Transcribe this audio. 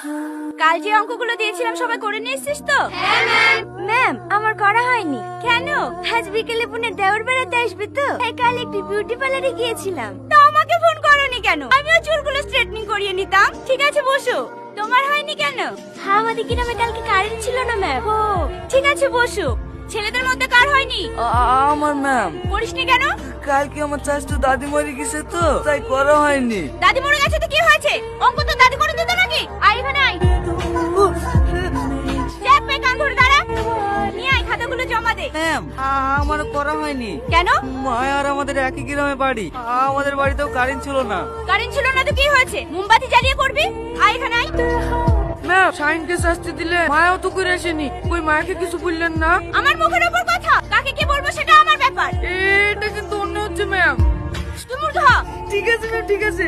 কাল যে অঙ্কগুলো দিয়েছিলাম সবাই করে নিয়েছিস তো? হ্যাঁ ম্যাম। ম্যাম আমার করা হয়নি কেন? আজ বিকেলে বোনের দেওর বেড়াতে আসবে তো, তাই কাল একটি বিউটি পার্লারে গিয়েছিলাম। তা আমাকে ফোন করোনি কেন? আমিও চুলগুলো স্ট্রেটনিং করিয়ে নিতাম। ঠিক আছে বসো। তোমার হয়নি কেন? হ্যাঁ আমাদের গ্রামে কালকে কারেন্ট ছিল না ম্যাম। ও ঠিক আছে বসো। ছেলেদের মধ্যে কার হয়নি? আমার ম্যাম, করিসনি কেন? কালকে আমার চাচতো দাদি মরে গেছে তো, তাই করা হয়নি। দাদি মরে গেছে তো কি হয়েছে? অঙ্ক তো দাদি করে দিত নাকি? আয় এখানে আয়। চেপ পে কান ধরে দাঁড়া। নিয়ে আয় খাতাগুলো জমা দে। ম্যাম, আমারও করা হয়নি। কেন? মায়া আর আমাদের একই গ্রামে বাড়ি, আমাদের বাড়িতেও কারেন্ট ছিল না। কারেন্ট ছিল না তো কি হয়েছে? মোমবাতি জ্বালিয়ে করবি। আয় এখানে আয়। ম্যাম, শাইনকে শাস্তি দিলে মায়াও তো করে আসেনি, ওই মায়াকে কিছু বললেন না? আমার মুখের উপর কথা, কাকে কি বলবো সেটা আমার ব্যাপার। এটা কিন্তু অন্য হচ্ছে ম্যাম। তুই মূর্খ হ। ঠিক আছে ম্যাম, ঠিক আছে।